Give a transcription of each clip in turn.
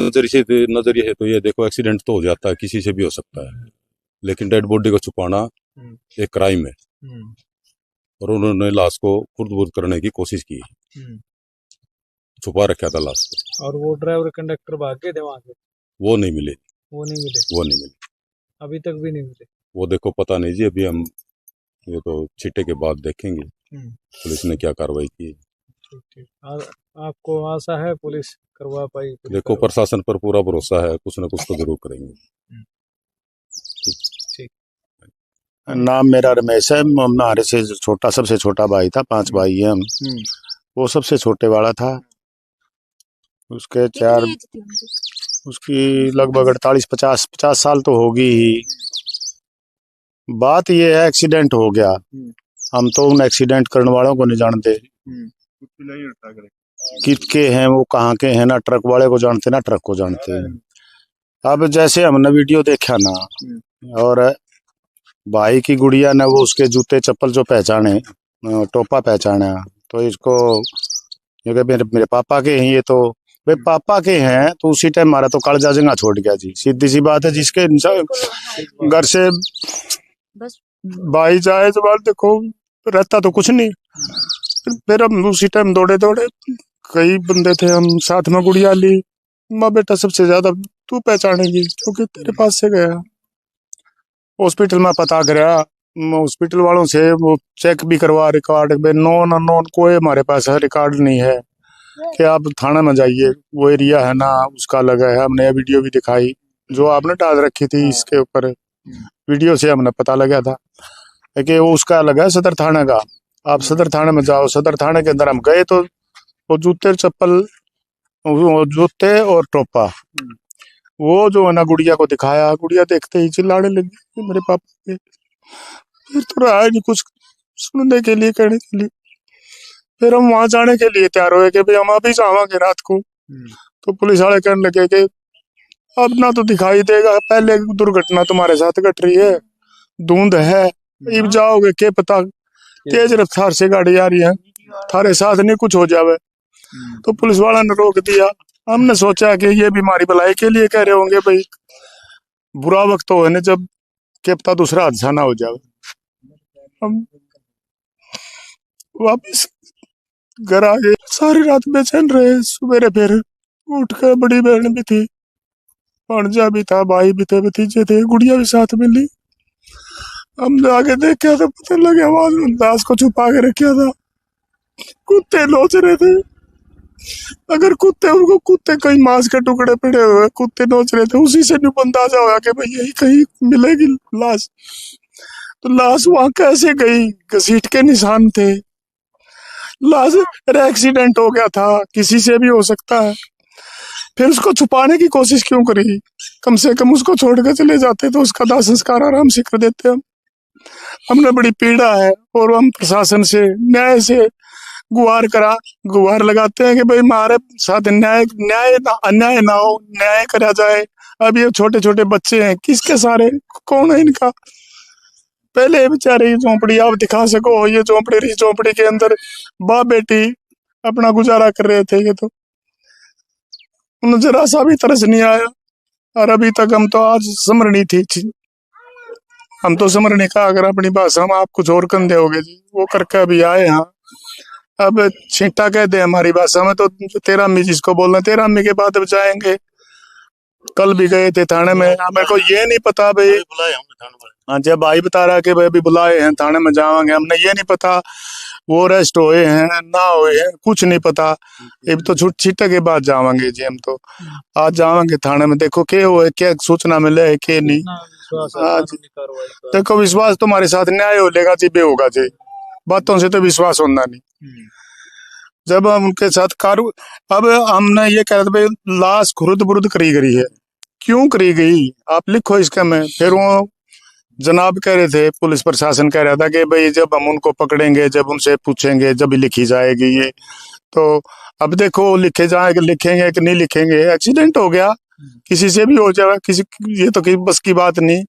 नजरिए है तो ये देखो, एक्सीडेंट तो हो जाता है, किसी से भी हो सकता है, लेकिन डेड बॉडी को छुपाना एक क्राइम है। और उन्होंने लाश को खुर्द-बुर्द करने की कोशिश की, छुपा रखा था लाश को। और वो ड्राइवर कंडक्टर भाग गए थे वहां से? वो नहीं मिले। वो नहीं मिले? वो नहीं मिले, अभी तक भी नहीं मिले? वो देखो पता नहीं जी, अभी हम ये तो छींटे के बाद देखेंगे पुलिस ने क्या कार्रवाई की। ठीक ठीक। आपको आशा है पुलिस करवा पाई? देखो प्रशासन पर पूरा भरोसा है, कुछ ना कुछ तो जरूर करेंगे। ठीक। नाम मेरा रमेश है। हमारे से छोटा, सबसे छोटा भाई था, 5 भाई हैं हम। वो सबसे छोटे वाला था। उसके उसकी लगभग 48-50 साल तो होगी ही। बात ये है, एक्सीडेंट हो गया। हम तो उन एक्सीडेंट करने वालों को नहीं जानते, किसके हैं वो, कहाँ के हैं, ना ट्रक वाले को जानते ना ट्रक को जानते हैं। अब जैसे हमने वीडियो देखा ना, और भाई की गुड़िया ने वो उसके जूते चप्पल जो पहचाने, टोपा पहचाना, तो इसको ये मेरे पापा के हैं, ये तो भाई पापा के हैं, तो उसी टाइम हमारा तो कालजा जंगा छोड़ गया जी। सीधी सी बात है, जिसके घर से भाई जाए तो बात देखो, रहता तो कुछ नहीं। फिर हम उसी टाइम दौड़े, कई बंदे थे, हम साथ में गुड़िया ली। माँ बेटा सबसे ज्यादा तू पहचानेगी क्योंकि तेरे पास से गया। हॉस्पिटल में पता कराया, हॉस्पिटल वालों से वो चेक भी करवा, रिकॉर्ड नॉन अननोन कोई हमारे पास है रिकॉर्ड नहीं है कि आप थाना में जाइए, वो एरिया है ना उसका लगा है। हमने वीडियो भी दिखाई जो आपने डाल रखी थी, इसके ऊपर वीडियो से हमने पता लगा था कि वो उसका लगा है सदर थाने का। आप सदर थाने में जाओ। सदर थाने के अंदर हम गए तो वो जूते चप्पल, जूते और टोपा, वो जो है ना गुड़िया को दिखाया। गुड़िया देखते ही चिल्लाने लगी मेरे पापा के। फिर तो रहा नहीं कुछ सुनने के लिए, कहने के लिए। फिर हम वहां जाने के लिए तैयार हुए कि भाई हम अभी जावांगे रात को। तो पुलिस वाले कहने लगे कि अब ना तो दिखाई देगा, पहले दुर्घटना तुम्हारे साथ घट रही है, धुंध है, अब जाओगे क्या पता, तेज रफ्तार से गाड़ी आ रही है, थारे साथ नहीं कुछ हो जावे। तो पुलिस वाला ने रोक दिया। हमने सोचा कि ये बीमारी भलाई के लिए कह रहे होंगे, भाई बुरा वक्त हो ना जब, क्या पता दूसरा हादसा ना हो जाए। हम वापिस घर आ गए, सारी रात बेचैन रहे। सवेरे फिर उठ कर, बड़ी बहन भी थी, भांजा भी था, भाई भी थे, भतीजे थे, गुड़िया भी साथ मिली। हम आगे देखा तो पता लगा आवाज दास को छुपा के रखा था, कुत्ते नोच रहे थे। अगर कुत्ते, उनको कुत्ते कहीं मांस के टुकड़े पड़े हुए कुत्ते नोच रहे थे, उसी से नहीं अंदाजा हुआ कि भाई यही कहीं मिलेगी लाश। तो लाश वहां कैसे गई? घसीट के निशान थे। लाश एक्सीडेंट हो गया था, किसी से भी हो सकता है। फिर उसको छुपाने की कोशिश क्यों करी? कम से कम उसको छोड़ कर चले जाते तो उसका दाह संस्कार आराम से कर देते हम। हमने बड़ी पीड़ा है और हम प्रशासन से, न्याय से गुहार लगाते हैं कि भाई हमारे साथ अन्याय ना हो, न्याय करा जाए। अब ये छोटे छोटे बच्चे हैं, किसके सारे, कौन है इनका? पहले बेचारे ये झोंपड़ी आप दिखा सको, ये झोंपड़ी के अंदर बाप बेटी अपना गुजारा कर रहे थे। ये तो उन्हें जरा सा भी तरस नहीं आया। और अभी तक हम तो आज समरणी थी, हम तो समरणी का अगर अपनी भाषा हम आप कुछ और कंधे हो गए जी, वो करके अभी आए। हाँ, अब छींटा कहते हैं हमारी भाषा में, तो 13 अम्मी जिसको बोलना, 13 अम्मी के बाद अब जाएंगे। कल भी गए थे थाने में, मेरे को ये नहीं पता भाई। हाँ, जब भाई बता रहा है कि भाई अभी बुलाए हैं थाने में जाएंगे, हमने ये नहीं पता वो रेस्ट हुए हैं ना हुए हैं, कुछ नहीं पता। अब तो छींटे के बाद जावांगे जी। हम तो आज जावांगे थाने में, देखो क्या हुआ, क्या सूचना मिले है क्या नहीं। आज देखो विश्वास तुम्हारे साथ न्याय हो लेगा जी, बे होगा जी, बातों से तो विश्वास होना नहीं। जब हम उनके साथ अब हमने ये कह रहे थे भाई लाश खुर्द बुर्द करी गई है, क्यों करी गई आप लिखो इसका में। फिर वो जनाब कह रहे थे, पुलिस प्रशासन कह रहा था कि भाई जब हम उनको पकड़ेंगे, जब उनसे पूछेंगे, जब लिखी जाएगी ये। तो अब देखो लिखेंगे कि नहीं लिखेंगे। एक्सीडेंट हो गया, किसी से भी हो जाए, किसी, ये तो बस की बात नहीं।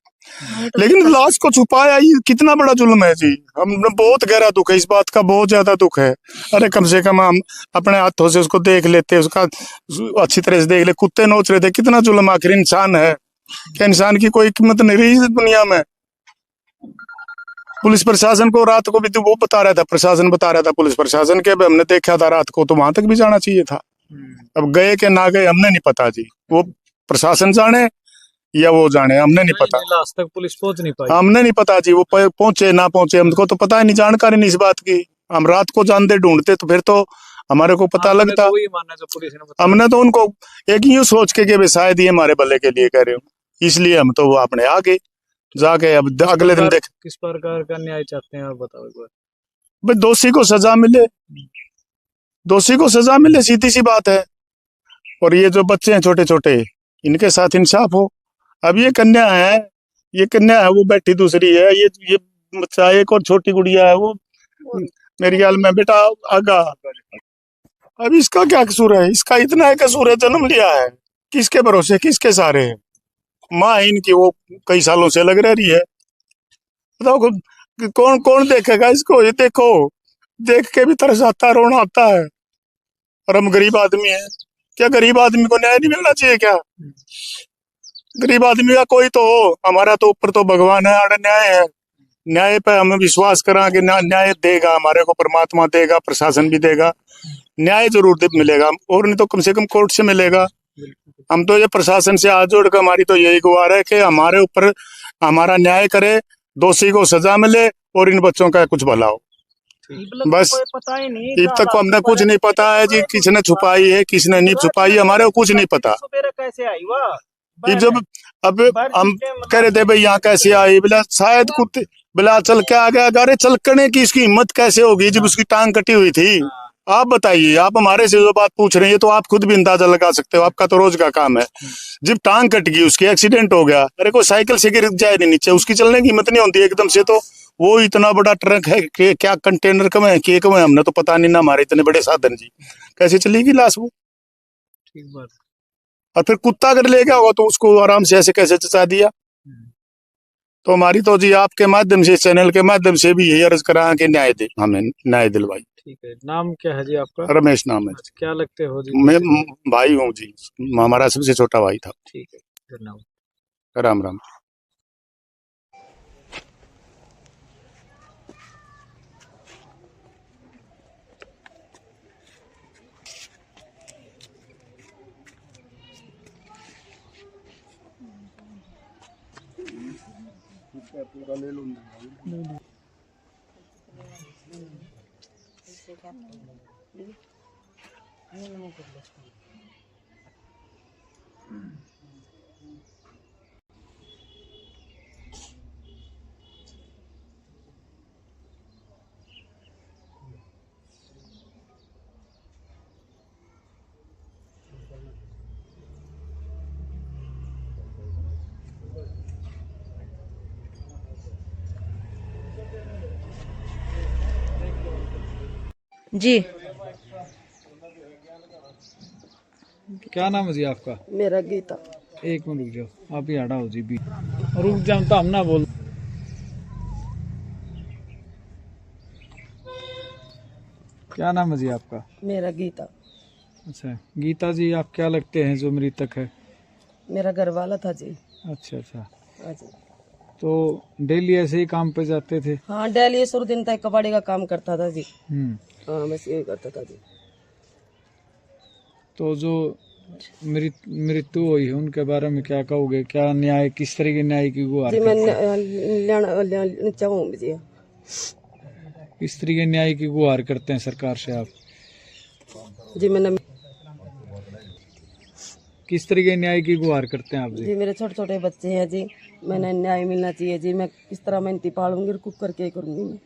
लेकिन लाश को छुपाया, ये कितना बड़ा जुल्म है जी। हम बहुत गहरा दुख है इस बात का, बहुत ज्यादा दुख है। अरे कम से कम हम अपने हाथों से उसको देख लेते, उसका अच्छी तरह से देख ले। कुत्ते नोच रहे थे, कितना जुल्म। आखिर इंसान है क्या? इंसान की कोई कीमत नहीं रही इस दुनिया में। पुलिस प्रशासन को रात को भी तो वो बता रहा था, प्रशासन बता रहा था पुलिस प्रशासन के, हमने देखा था रात को, तो वहां तक भी जाना चाहिए था। अब गए कि ना गए हमने नहीं पता जी, वो प्रशासन जाने या वो जाने, हमने नहीं पता। लास्ट तक पुलिस पहुंच नहीं पाई। हमने नहीं पता जी, वो पहुंचे ना पहुंचे हमको तो पता ही नहीं, जानकारी नहीं इस बात की। हम रात को जानते ढूंढते तो फिर तो हमारे को पता लगता। तो वही मानना जो पुलिस ने बताया। हमने तो उनको एक यूं सोच के शायद ये हमारे भले के लिए कह रहे हो, इसलिए हम तो वो अपने आगे जाके अब अगले दिन देख। किस प्रकार का न्याय चाहते हैं आप बताओ एक बार। भाई दोषी को सजा मिले, दोषी को सजा मिले, सीधी सी बात है। और ये जो बच्चे हैं छोटे छोटे, इनके साथ इंसाफ हो। अब ये कन्या है, ये कन्या है, वो बैठी दूसरी है, ये बच्चा एक और छोटी गुड़िया है, वो मेरे ख्याल में बेटा आगा। अब इसका क्या कसूर है? इसका इतना है कसूर है, जन्म लिया है, किसके भरोसे, किसके सहारे है? माँ है इनकी, वो कई सालों से लग रही है। बताओ कौन कौन देखेगा इसको? ये देखो, देख के भी तरस आता है, रोना आता है। और हम गरीब आदमी हैं, क्या गरीब आदमी को न्याय नहीं मिलना चाहिए क्या? गरीब आदमी का कोई तो हो, हमारा तो ऊपर तो भगवान है, आड़े न्याय है। न्याय पे हमें विश्वास करा कि न्याय देगा हमारे को, परमात्मा देगा, प्रशासन भी देगा, न्याय जरूर मिलेगा। और नहीं तो कम से कम कोर्ट से मिलेगा। हम तो ये प्रशासन से हाथ जोड़कर हमारी तो यही गुहार है कि हमारे ऊपर हमारा न्याय करे, दोषी को सजा मिले और इन बच्चों का कुछ भला हो। बस पता ही नहीं, अब तक को हमने कुछ नहीं पता है जी, किसने छुपाई है किसने नहीं छुपाई, हमारे को कुछ नहीं पता। कैसे आई वह? जब अब हम कह रहे थे भाई यहाँ कैसे आई, बोला शायद कुत्ते, बोला चल के आ गया। अरे चलकने की इसकी हिम्मत कैसे होगी जब उसकी टांग कटी हुई थी? आप बताइए, आप हमारे से जो बात पूछ रहे हैं तो आप खुद भी अंदाजा लगा सकते हो, आपका तो रोज का काम है। जब टांग कट गई, उसकी एक्सीडेंट हो गया, अरे कोई साइकिल से गिर जाए नहीं नीचे, उसकी चलने की हिम्मत नहीं होती एकदम से। तो वो इतना बड़ा ट्रक है कि क्या कंटेनर कम है कि कम है, हमने तो पता नहीं ना, हमारे इतने बड़े साधन जी, कैसे चलेगी लाश वो? ठीक बात। और फिर कुत्ता अगर ले गया होगा तो उसको आराम से ऐसे कैसे चचा दिया? तो हमारी तो जी आपके माध्यम से, चैनल के माध्यम से भी यही अर्ज करा कि न्याय दे, हमें न्याय दिलवाई। ठीक है, नाम क्या है जी आपका? रमेश नाम है। क्या लगते हो जी? मैं भाई हूँ जी, हमारा सबसे छोटा भाई था। ठीक है, धन्यवाद। राम राम। जी। क्या नाम है जी आपका? मेरा गीता। एक मिनट रुक जाओ, आप ही हटा हो जी भी, रुक जाओ तो हम ना बोल। क्या नाम है जी आपका? मेरा गीता। अच्छा गीता जी, आप क्या लगते हैं जो मृतक है? मेरा घर वाला था जी। अच्छा अच्छा, हाँ जी। तो डेली ऐसे ही काम पे जाते थे? हाँ, डेली शुरू दिन तक कबाड़ी का काम करता था जी। हम्म। बस यही करता था जी। तो जो मृत्यु हुई है उनके बारे में क्या कहोगे? क्या न्याय, किस तरह के न्याय की गुहार जी मैं करते हैं? चाहूँ जी। किस तरह के न्याय की गुहार करते हैं सरकार से आप? जी मैंने किस तरह के न्याय की गुहार करते हैं आप जी? जी मेरे छोटे छोटे बच्चे हैं जी, मैंने न्याय मिलना चाहिए जी। मैं किस तरह मेहनती पालूंगी और कुक करके करूंगी मैं।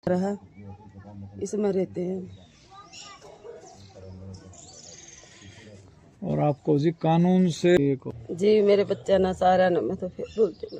रहा इसमें रहते हैं। और आपको जी कानून से जी मेरे बच्चे ना सारा ना, मैं तो फिर बोलती हूँ।